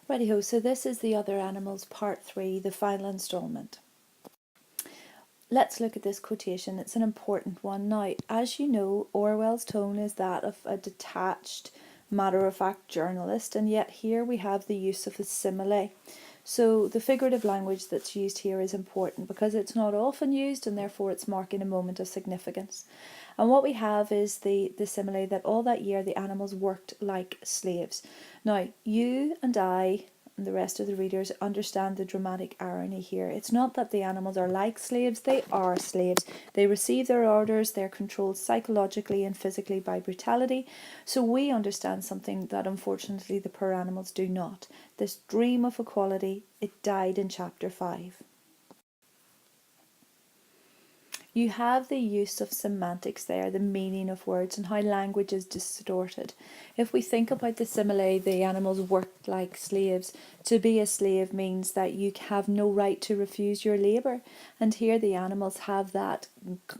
Righty-ho, so this is The Other Animals Part 3, the final instalment. Let's look at this quotation. It's an important one. Now, as you know, Orwell's tone is that of a detached, matter-of-fact journalist, and yet here we have the use of a simile. So the figurative language that's used here is important because it's not often used, and therefore it's marking a moment of significance. And what we have is the simile that all that year the animals worked like slaves. Now, you and I and the rest of the readers understand the dramatic irony here. It's not that the animals are like slaves, they are slaves. They receive their orders, they're controlled psychologically and physically by brutality. So we understand something that unfortunately the poor animals do not. This dream of equality, it died in chapter 5. You have the use of semantics there, the meaning of words and how language is distorted. If we think about the simile, the animals worked like slaves. To be a slave means that you have no right to refuse your labour. And here the animals have that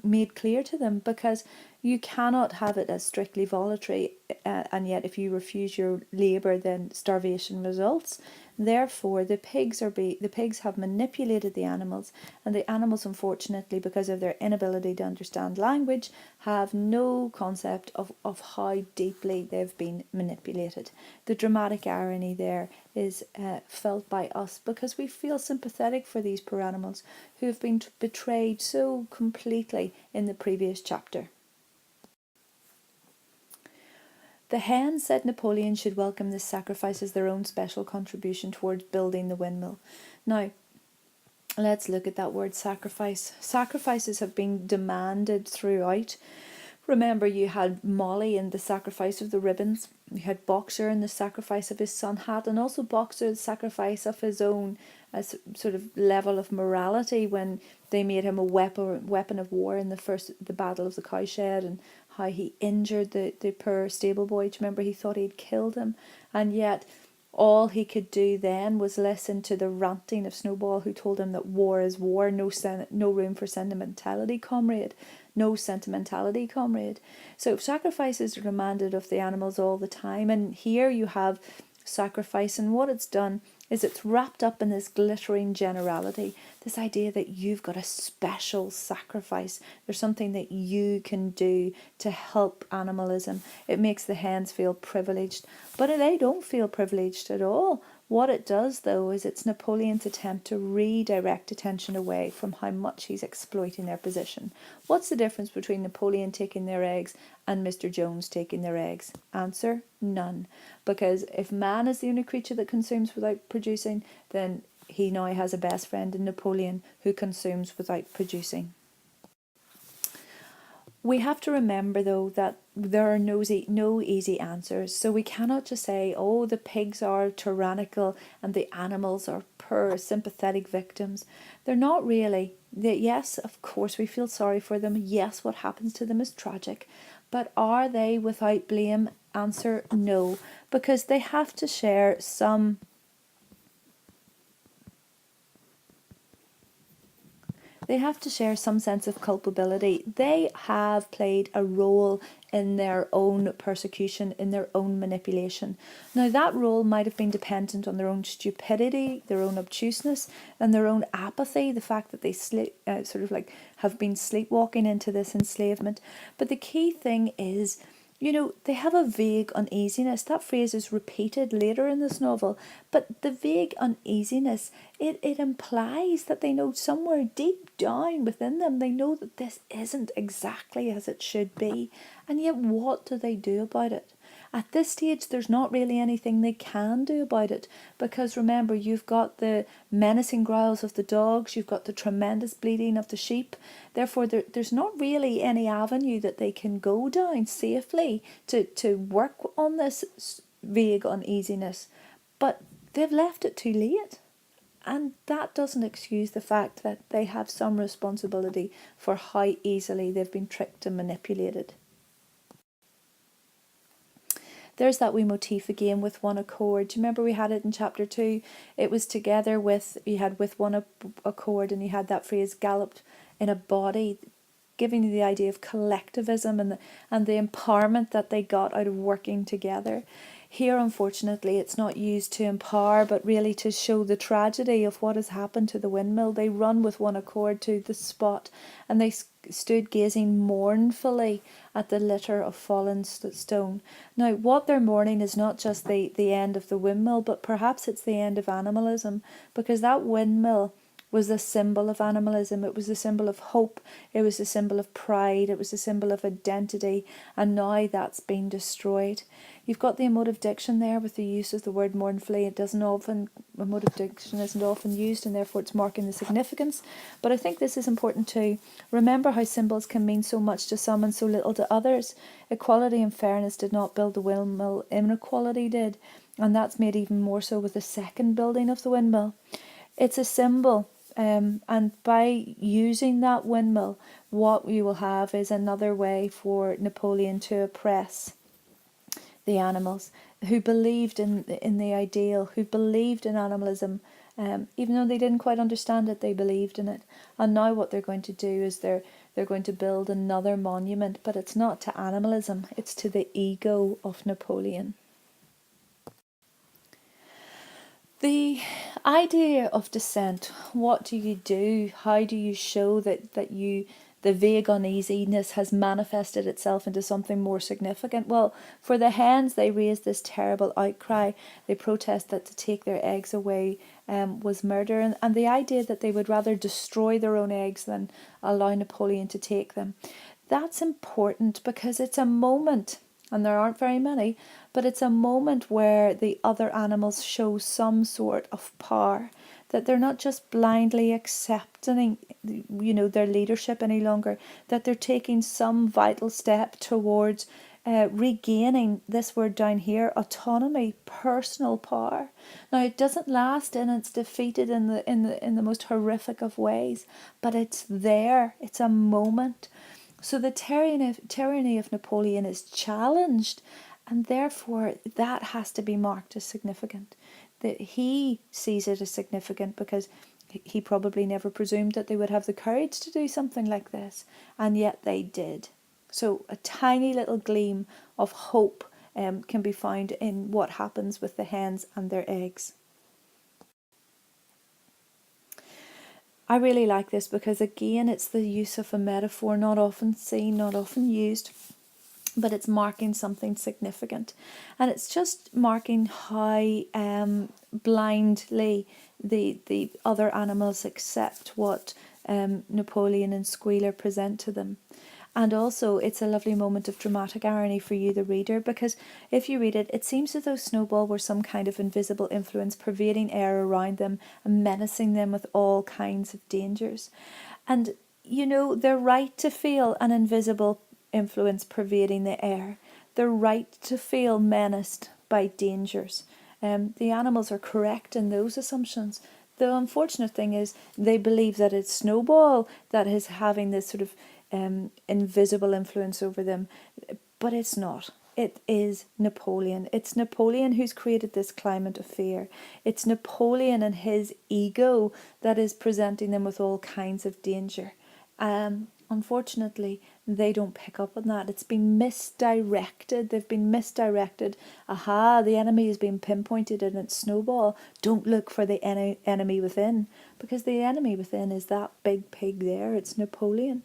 made clear to them because you cannot have it as strictly voluntary, and yet if you refuse your labour then starvation results. Therefore, the pigs have manipulated the animals, and the animals, unfortunately, because of their inability to understand language, have no concept of how deeply they've been manipulated. The dramatic irony there is felt by us because we feel sympathetic for these poor animals who have been betrayed so completely in the previous chapter. The hens said Napoleon should welcome this sacrifice as their own special contribution towards building the windmill. Now, let's look at that word sacrifice. Sacrifices have been demanded throughout. Remember, you had Molly in the sacrifice of the ribbons. You had Boxer in the sacrifice of his sun hat, and also Boxer's sacrifice of his own sort of level of morality when they made him a weapon of war in the Battle of the Cowshed, and how he injured the poor stable boy. Do you remember he thought he'd killed him, and yet all he could do then was listen to the ranting of Snowball, who told him that war is war, no room for sentimentality, comrade. No sentimentality, comrade. So sacrifices are demanded of the animals all the time, and here you have sacrifice, and what it's done is it's wrapped up in this glittering generality, this idea that you've got a special sacrifice. There's something that you can do to help animalism. It makes the hens feel privileged, but they don't feel privileged at all. What it does, though, is it's Napoleon's attempt to redirect attention away from how much he's exploiting their position. What's the difference between Napoleon taking their eggs and Mr. Jones taking their eggs? Answer, none. Because if man is the only creature that consumes without producing, then he now has a best friend in Napoleon who consumes without producing. We have to remember, though, that there are no easy answers. So we cannot just say, oh, the pigs are tyrannical and the animals are poor, sympathetic victims. They're not really. Yes, of course, we feel sorry for them. Yes, what happens to them is tragic. But are they without blame? Answer, no. Because they have to share some... They have to share some sense of culpability. They have played a role in their own persecution, in their own manipulation. Now, that role might have been dependent on their own stupidity, their own obtuseness, and their own apathy, the fact that they have been sleepwalking into this enslavement. But the key thing is, they have a vague uneasiness. That phrase is repeated later in this novel, but the vague uneasiness, it implies that they know somewhere deep down within them, they know that this isn't exactly as it should be. And yet what do they do about it? At this stage, there's not really anything they can do about it, because remember, you've got the menacing growls of the dogs, you've got the tremendous bleating of the sheep. Therefore, there's not really any avenue that they can go down safely to work on this vague uneasiness. But they've left it too late. And that doesn't excuse the fact that they have some responsibility for how easily they've been tricked and manipulated. There's that wee motif again with one accord. Do you remember we had it in chapter 2? It was together with, you had with one accord, and you had that phrase galloped in a body, giving you the idea of collectivism and the empowerment that they got out of working together. Here, unfortunately, it's not used to empower, but really to show the tragedy of what has happened to the windmill. They run with one accord to the spot, and they stood gazing mournfully at the litter of fallen stone. Now, what they're mourning is not just the end of the windmill, but perhaps it's the end of animalism, because that windmill was a symbol of animalism. It was a symbol of hope. It was a symbol of pride. It was a symbol of identity. And now that's been destroyed. You've got the emotive diction there with the use of the word mournfully. Emotive diction isn't often used, and therefore it's marking the significance. But I think this is important too. Remember how symbols can mean so much to some and so little to others. Equality and fairness did not build the windmill, inequality did. And that's made even more so with the second building of the windmill. It's a symbol. And by using that windmill, what you will have is another way for Napoleon to oppress the animals who believed in the ideal, who believed in animalism. Even though they didn't quite understand it, they believed in it. And now what they're going to do is they're going to build another monument, but it's not to animalism, it's to the ego of Napoleon. The idea of dissent, what do you do? How do you show that the vague uneasiness has manifested itself into something more significant? Well, for the hens, they raised this terrible outcry. They protest that to take their eggs away was murder, and the idea that they would rather destroy their own eggs than allow Napoleon to take them. That's important because it's a moment, and there aren't very many, but it's a moment where the other animals show some sort of power, that they're not just blindly accepting, their leadership any longer, that they're taking some vital step towards regaining this word down here, autonomy, personal power. Now it doesn't last, and it's defeated in the most horrific of ways, but it's there. It's a moment. So the tyranny of Napoleon is challenged, and therefore that has to be marked as significant. That he sees it as significant because he probably never presumed that they would have the courage to do something like this, and yet they did. So a tiny little gleam of hope can be found in what happens with the hens and their eggs. I really like this because, again, it's the use of a metaphor not often seen, not often used, but it's marking something significant. And it's just marking how blindly the other animals accept what Napoleon and Squealer present to them. And also, it's a lovely moment of dramatic irony for you, the reader, because if you read it, it seems as though Snowball were some kind of invisible influence pervading air around them and menacing them with all kinds of dangers. And, they're right to feel an invisible influence pervading the air. They're right to feel menaced by dangers. The animals are correct in those assumptions. The unfortunate thing is they believe that it's Snowball that is having this sort of invisible influence over them, but it's not. It is Napoleon. It's Napoleon who's created this climate of fear. It's Napoleon and his ego that is presenting them with all kinds of danger. Unfortunately, they don't pick up on that. It's been misdirected. They've been misdirected. Aha, the enemy has been pinpointed and it's Snowball. Don't look for the enemy within, because the enemy within is that big pig there. It's Napoleon.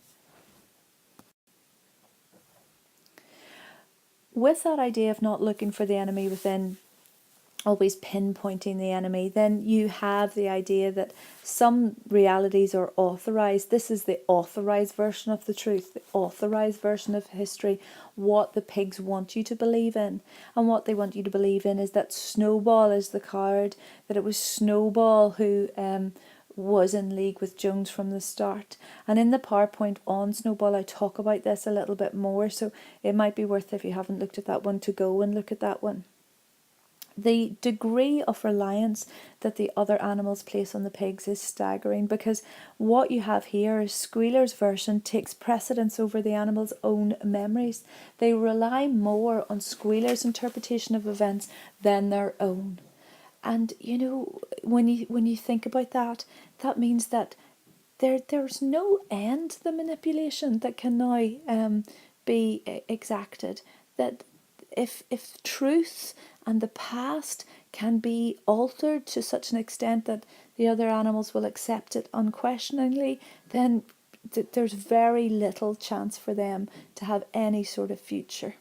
With that idea of not looking for the enemy within, always pinpointing the enemy, then you have the idea that some realities are authorized. This is the authorized version of the truth, the authorized version of history, what the pigs want you to believe in. And what they want you to believe in is that Snowball is the coward, that it was Snowball who was in league with Jones from the start. And in the PowerPoint on Snowball, I talk about this a little bit more, so it might be worth, if you haven't looked at that one, to go and look at that one. The degree of reliance that the other animals place on the pigs is staggering, because what you have here is Squealer's version takes precedence over the animals' own memories. They rely more on Squealer's interpretation of events than their own. And when you think about that, that means that there's no end to the manipulation that can now be exacted. That if truth and the past can be altered to such an extent that the other animals will accept it unquestioningly, then there's very little chance for them to have any sort of future.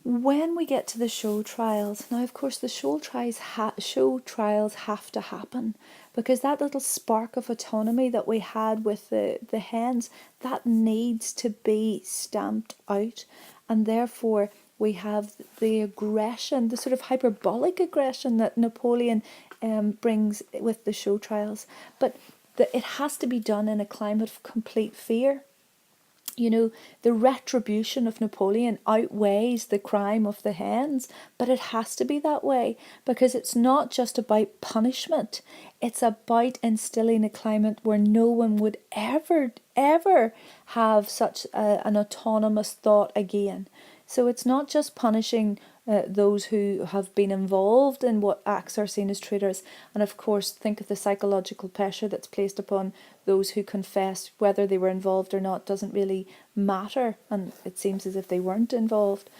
When we get to the show trials, now of course the show trials have to happen, because that little spark of autonomy that we had with the hens, that needs to be stamped out, and therefore we have the aggression, the sort of hyperbolic aggression that Napoleon brings with the show trials. But it has to be done in a climate of complete fear. You know, the retribution of Napoleon outweighs the crime of the hens, but it has to be that way, because it's not just about punishment. It's about instilling a climate where no one would ever have such an autonomous thought again. So it's not just punishing those who have been involved in what acts are seen as traitors. And of course, think of the psychological pressure that's placed upon those who confess. Whether they were involved or not doesn't really matter, and it seems as if they weren't involved.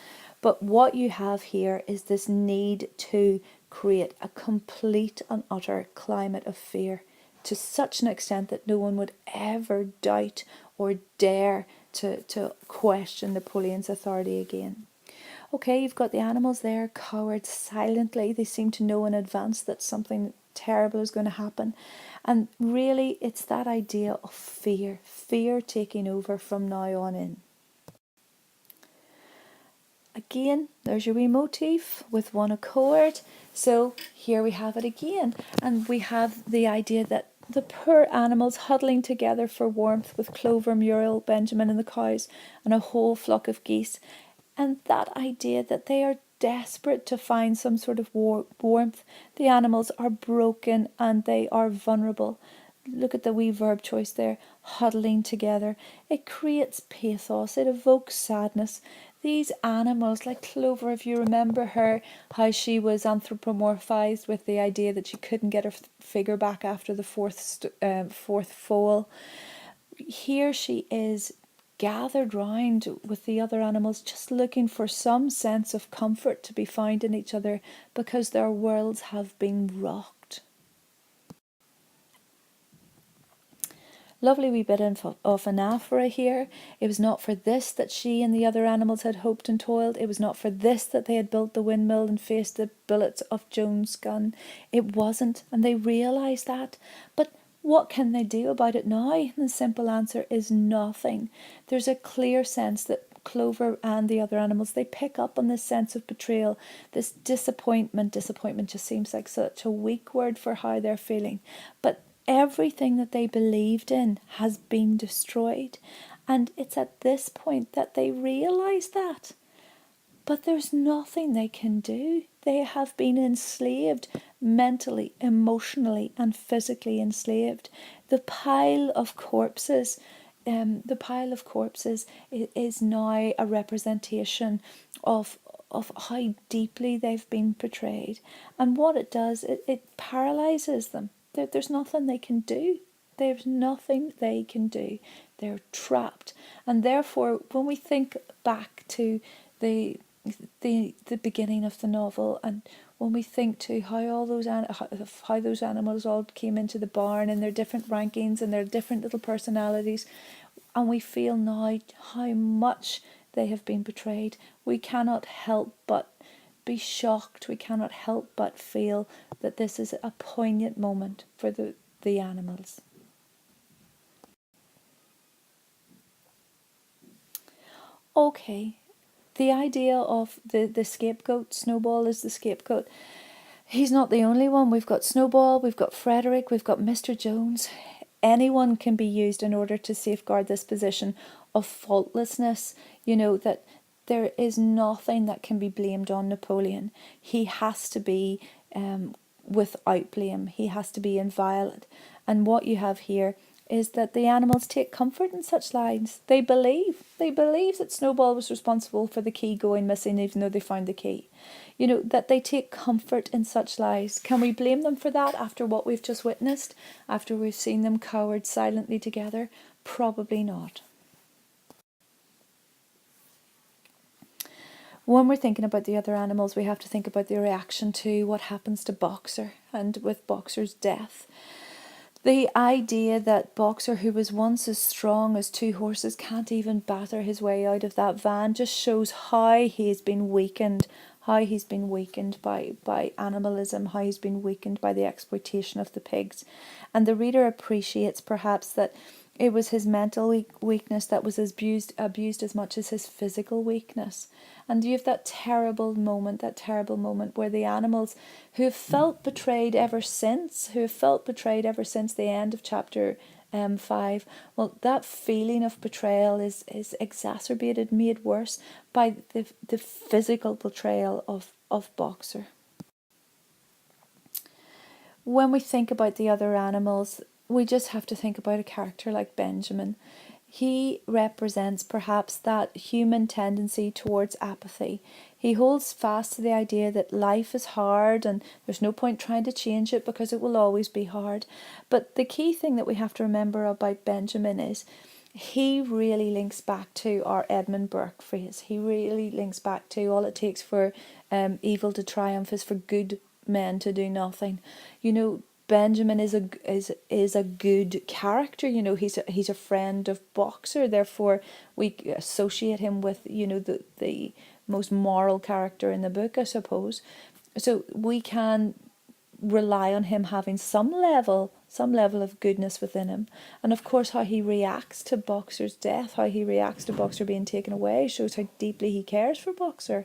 But what you have here is this need to create a complete and utter climate of fear, to such an extent that no one would ever doubt or dare to question Napoleon's authority again. Okay, you've got the animals there, cowered silently. They seem to know in advance that something terrible is going to happen. And really, it's that idea of fear taking over from now on in. Again, there's your wee motif with one accord. So here we have it again. And we have the idea that the poor animals huddling together for warmth with Clover, Muriel, Benjamin and the cows and a whole flock of geese. And that idea that they are desperate to find some sort of warmth. The animals are broken and they are vulnerable. Look at the wee verb choice there, huddling together. It creates pathos, it evokes sadness. These animals, like Clover, if you remember her, how she was anthropomorphized with the idea that she couldn't get her figure back after the fourth foal. Here she is, gathered round with the other animals, just looking for some sense of comfort to be found in each other, because their worlds have been rocked. Lovely wee bit of anaphora here. It was not for this that she and the other animals had hoped and toiled. It was not for this that they had built the windmill and faced the bullets of Joan's gun. It wasn't, and they realised that. But what can they do about it now? And the simple answer is nothing. There's a clear sense that Clover and the other animals, they pick up on this sense of betrayal, this disappointment. Disappointment just seems like such a weak word for how they're feeling. But everything that they believed in has been destroyed. And it's at this point that they realise that. But there's nothing they can do. They have been enslaved, mentally, emotionally and physically enslaved. The pile of corpses is now a representation of how deeply they've been betrayed. And what it does, it paralyses them. There's nothing they can do. There's nothing they can do. They're trapped. And therefore, when we think back to the beginning of the novel, and when we think to how those animals all came into the barn and their different rankings and their different little personalities, and we feel now how much they have been betrayed, we cannot help but be shocked. We cannot help but feel that this is a poignant moment for the animals. Okay, the idea of the scapegoat, Snowball is the scapegoat. He's not the only one. We've got Snowball, we've got Frederick, we've got Mr. Jones. Anyone can be used in order to safeguard this position of faultlessness, that there is nothing that can be blamed on Napoleon. He has to be without blame. He has to be inviolate. And what you have here is that the animals take comfort in such lies. They believe that Snowball was responsible for the key going missing, even though they found the key. That they take comfort in such lies. Can we blame them for that after what we've just witnessed? After we've seen them cowered silently together? Probably not. When we're thinking about the other animals, we have to think about the reaction to what happens to Boxer, and with Boxer's death. The idea that Boxer, who was once as strong as 2 horses, can't even batter his way out of that van just shows how he's been weakened, by animalism, how he's been weakened by the exploitation of the pigs. And the reader appreciates perhaps that it was his mental weakness that was abused as much as his physical weakness. And you have that terrible moment where the animals who have felt betrayed ever since the end of chapter 5, well, that feeling of betrayal is exacerbated, made worse by the physical betrayal of Boxer. When we think about the other animals, we just have to think about a character like Benjamin. He represents perhaps that human tendency towards apathy. He holds fast to the idea that life is hard and there's no point trying to change it because it will always be hard. But the key thing that we have to remember about Benjamin is he really links back to our Edmund Burke phrase. He really links back to all it takes for evil to triumph is for good men to do nothing. Benjamin is a good character. He's a friend of Boxer. Therefore, we associate him with the most moral character in the book, I suppose. So we can rely on him having some level of goodness within him. And of course, how he reacts to Boxer's death, how he reacts to Boxer being taken away, shows how deeply he cares for Boxer.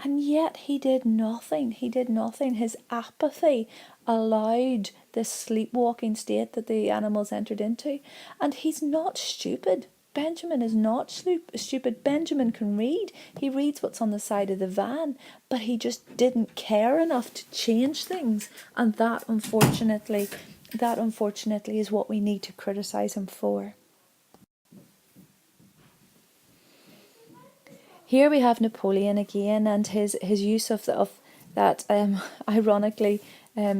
And yet he did nothing. His apathy allowed this sleepwalking state that the animals entered into. And he's not stupid. Benjamin is not stupid. Benjamin can read. He reads what's on the side of the van, but he just didn't care enough to change things. And that unfortunately is what we need to criticize him for. Here we have Napoleon again, and his use of that ironically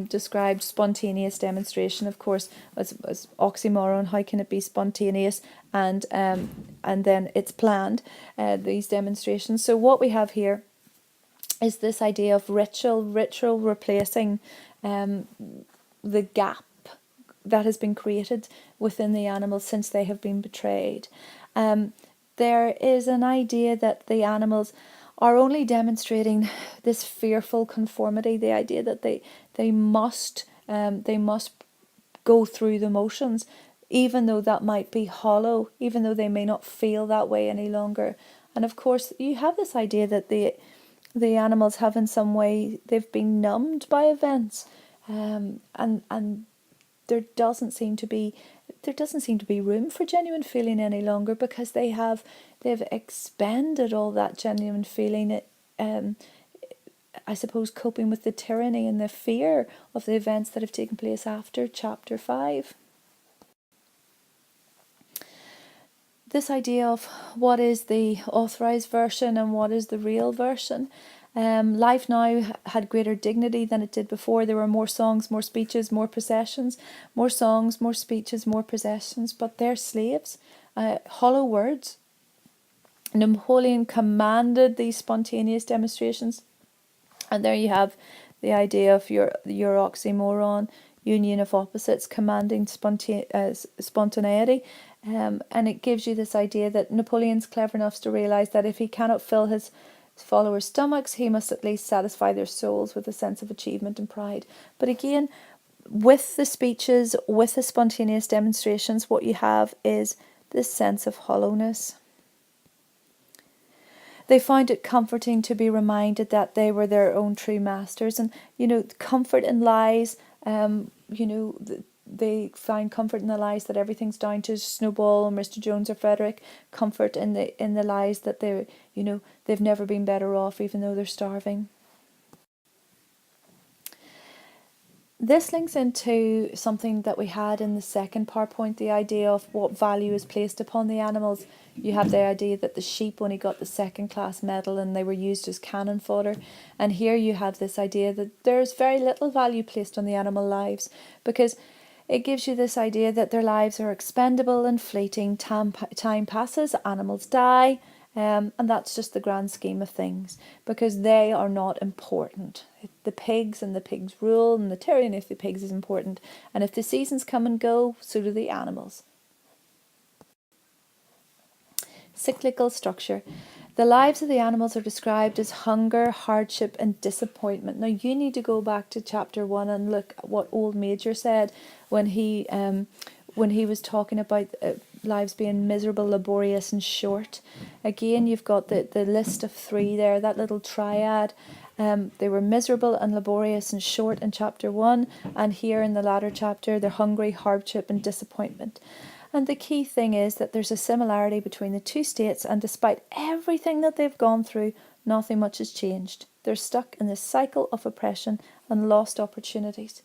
described spontaneous demonstration. Of course, as oxymoron. How can it be spontaneous and then it's planned? These demonstrations. So what we have here is this idea of ritual replacing the gap that has been created within the animals since they have been betrayed. There is an idea that the animals are only demonstrating this fearful conformity, the idea that they must go through the motions, even though that might be hollow, even though they may not feel that way any longer. And of course, you have this idea that the animals have in some way, they've been numbed by events, and there doesn't seem to be room for genuine feeling any longer, because they've expended all that genuine feeling, I suppose, coping with the tyranny and the fear of the events that have taken place after chapter 5. This idea of what is the authorized version and what is the real version. Life now had greater dignity than it did before. There were more songs, more speeches, more processions. More songs, more speeches, more processions. But they're slaves, hollow words. Napoleon commanded these spontaneous demonstrations. And there you have the idea of your oxymoron, union of opposites, commanding spontaneity. And it gives you this idea that Napoleon's clever enough to realise that if he cannot fill his followers' stomachs, he must at least satisfy their souls with a sense of achievement and pride. But again, with the speeches, with the spontaneous demonstrations, what you have is this sense of hollowness. They found it comforting to be reminded that they were their own true masters, and comfort in lies. They find comfort in the lies that everything's down to Snowball or Mr. Jones or Frederick. Comfort in the lies that they've never been better off, even though they're starving. This links into something that we had in the second PowerPoint, the idea of what value is placed upon the animals. You have the idea that the sheep only got the second class medal and they were used as cannon fodder. And here you have this idea that there's very little value placed on the animal lives, because it gives you this idea that their lives are expendable and fleeting. Time passes, animals die, And that's just the grand scheme of things, because they are not important. The pigs and the pigs' rule and the tyranny of the pigs is important. And if the seasons come and go, so do the animals. Cyclical structure. The lives of the animals are described as hunger, hardship, and disappointment. Now, you need to go back to chapter 1 and look at what Old Major said when he was talking about lives being miserable, laborious, and short. Again, you've got the list of 3 there, that little triad. They were miserable and laborious and short in chapter 1, and here in the latter chapter, they're hungry, hardship, and disappointment. And the key thing is that there's a similarity between the 2 states, and despite everything that they've gone through, nothing much has changed. They're stuck in this cycle of oppression and lost opportunities.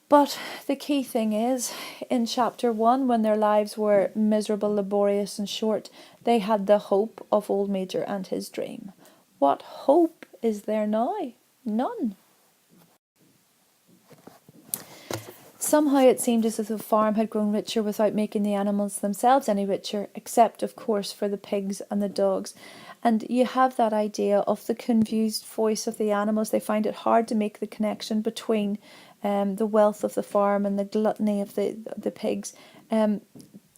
But the key thing is, in chapter 1, when their lives were miserable, laborious, and short, they had the hope of Old Major and his dream. What hope is there now? None. Somehow it seemed as if the farm had grown richer without making the animals themselves any richer, except, of course, for the pigs and the dogs. And you have that idea of the confused voice of the animals. They find it hard to make the connection between the wealth of the farm and the gluttony of the pigs.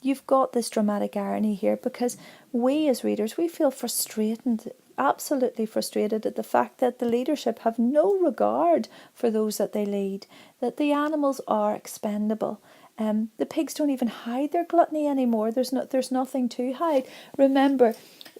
You've got this dramatic irony here, because we as readers, we feel frustrated, absolutely frustrated at the fact that the leadership have no regard for those that they lead, that the animals are expendable. The pigs don't even hide their gluttony anymore. There's nothing to hide. Remember,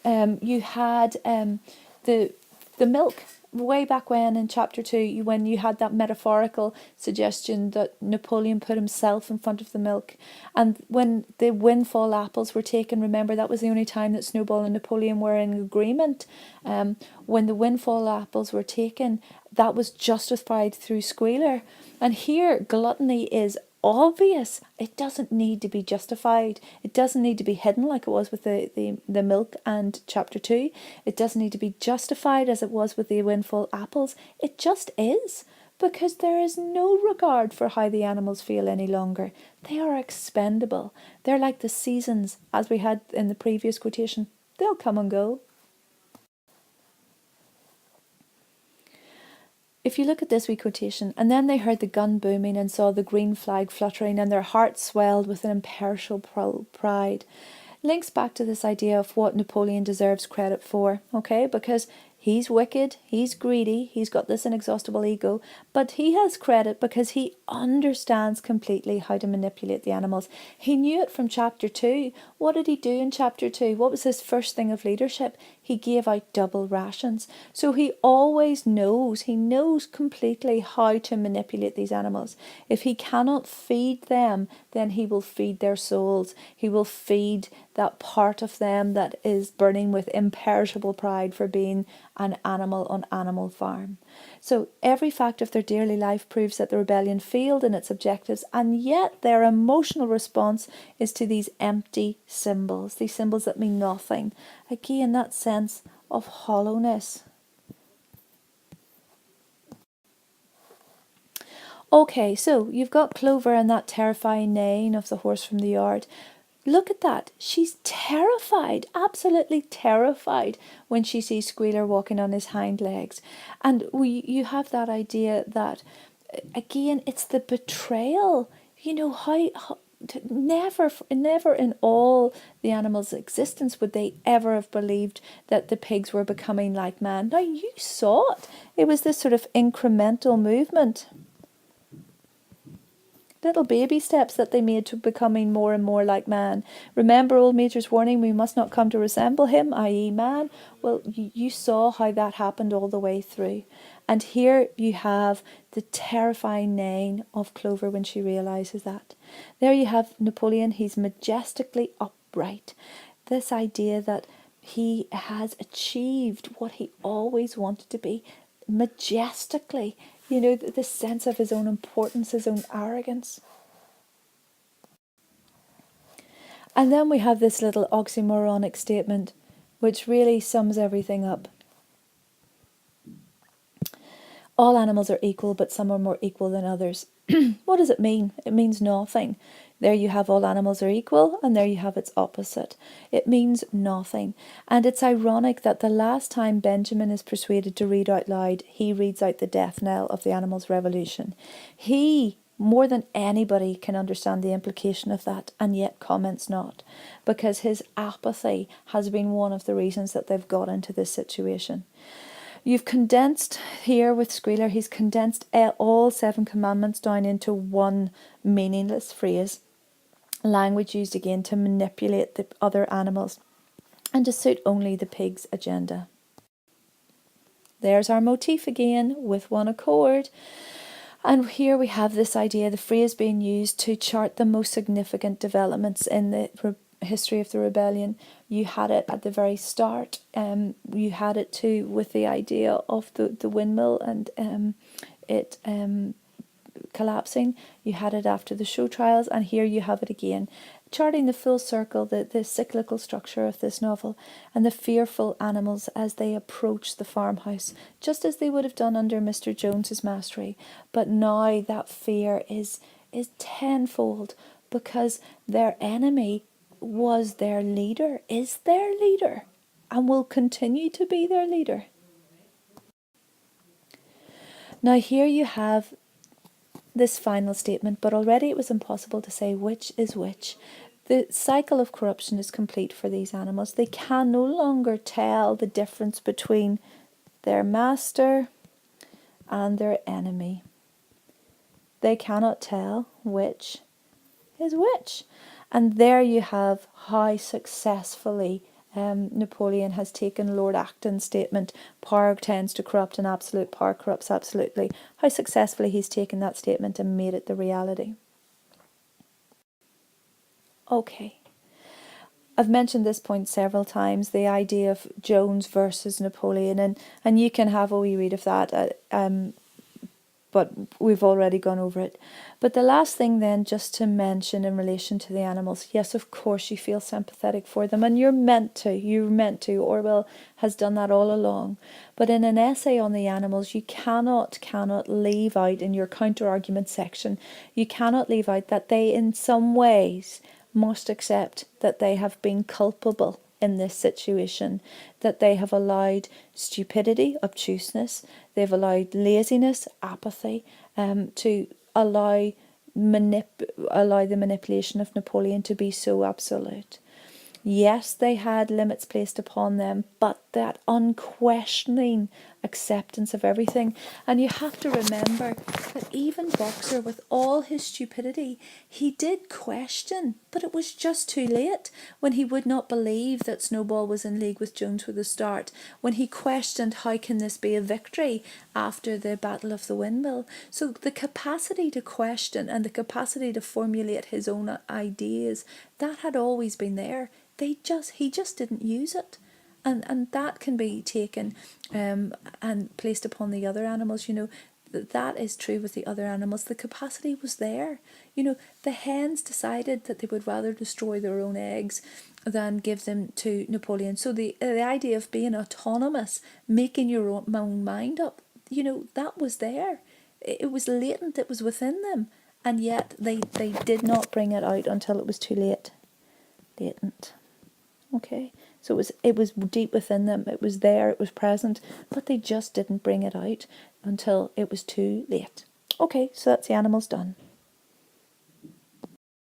you had the milk. Way back when in chapter 2, when you had that metaphorical suggestion that Napoleon put himself in front of the milk, and when the windfall apples were taken, remember that was the only time that Snowball and Napoleon were in agreement. When the windfall apples were taken, that was justified through squealer. And here, gluttony is obvious. It doesn't need to be justified. It doesn't need to be hidden like it was with the milk and chapter 2. It doesn't need to be justified as it was with the windfall apples. It just is, because there is no regard for how the animals feel any longer. They are expendable. They're like the seasons, as we had in the previous quotation. They'll come and go. If you look at this wee quotation, and then they heard the gun booming and saw the green flag fluttering, and their hearts swelled with an imperishable pride, links back to this idea of what Napoleon deserves credit for, okay? Because he's wicked, he's greedy, he's got this inexhaustible ego, but he has credit because he understands completely how to manipulate the animals. He knew it from chapter 2. What did he do in chapter 2? What was his first thing of leadership? He gave out double rations. So he always knows, he knows completely how to manipulate these animals. If he cannot feed them, then he will feed their souls. He will feed that part of them that is burning with imperishable pride for being an animal on Animal Farm. So every fact of their daily life proves that the rebellion failed in its objectives, and yet their emotional response is to these empty symbols, these symbols that mean nothing. Again, that sense of hollowness. Okay, so you've got Clover and that terrifying neighing of the horse from the yard. Look at that. She's terrified, absolutely terrified when she sees Squealer walking on his hind legs. And you have that idea that, again, it's the betrayal. You know, how never in all the animals' existence would they ever have believed that the pigs were becoming like man. Now, you saw it. It was this sort of incremental movement. Little baby steps that they made to becoming more and more like man. Remember Old Major's warning, we must not come to resemble him, i.e. man? Well, you saw how that happened all the way through. And here you have the terrifying neighing of Clover when she realises that. There you have Napoleon, he's majestically upright. This idea that he has achieved what he always wanted to be, majestically. You know, the sense of his own importance, his own arrogance. And then we have this little oxymoronic statement, which really sums everything up. All animals are equal, but some are more equal than others. What does it mean? It means nothing. There you have all animals are equal, and there you have its opposite. It means nothing. And it's ironic that the last time Benjamin is persuaded to read out loud, he reads out the death knell of the animals' revolution. He, more than anybody, can understand the implication of that, and yet comments not, because his apathy has been one of the reasons that they've got into this situation. You've condensed here with Squealer, he's condensed all 7 commandments down into one meaningless phrase. Language used again to manipulate the other animals and to suit only the pig's agenda. There's our motif again with one accord. And here we have this idea, the phrase being used to chart the most significant developments in the history of the rebellion. You had it at the very start. You had it too with the idea of the windmill and it collapsing. You had it after the show trials, and here you have it again, charting the full circle, the cyclical structure of this novel, and the fearful animals as they approach the farmhouse, just as they would have done under Mr. Jones's mastery. But now that fear is tenfold, because their enemy was their leader, is their leader, and will continue to be their leader. Now here you have this final statement, but already it was impossible to say which is which. The cycle of corruption is complete for these animals. They can no longer tell the difference between their master and their enemy. They cannot tell which is which. And there you have how successfully Napoleon has taken Lord Acton's statement, power tends to corrupt and absolute power corrupts absolutely. How successfully he's taken that statement and made it the reality. Okay. I've mentioned this point several times, the idea of Jones versus Napoleon, and you can have a wee read of that, but we've already gone over it. But the last thing then, just to mention in relation to the animals, yes, of course you feel sympathetic for them, and you're meant to. Orwell has done that all along. But in an essay on the animals, you cannot leave out, in your counter-argument section, you cannot leave out that they in some ways must accept that they have been culpable in this situation, that they have allowed stupidity, obtuseness, they've allowed laziness, apathy, to allow the manipulation of Napoleon to be so absolute. Yes, they had limits placed upon them, but that unquestioning acceptance of everything. And you have to remember that even Boxer, with all his stupidity, he did question, but it was just too late. When he would not believe that Snowball was in league with Jones from the start, when he questioned how can this be a victory after the Battle of the Windmill. So the capacity to question and the capacity to formulate his own ideas, that had always been there. He just didn't use it, and that can be taken and placed upon the other animals. That is true with the other animals. The capacity was there. The hens decided that they would rather destroy their own eggs than give them to Napoleon. So the idea of being autonomous, making your own mind up, that was there. It was latent. It was within them, and yet they did not bring it out until it was too late. Latent. Okay, so it was deep within them. It was there, it was present, but they just didn't bring it out until it was too late. Okay, so that's the animals done.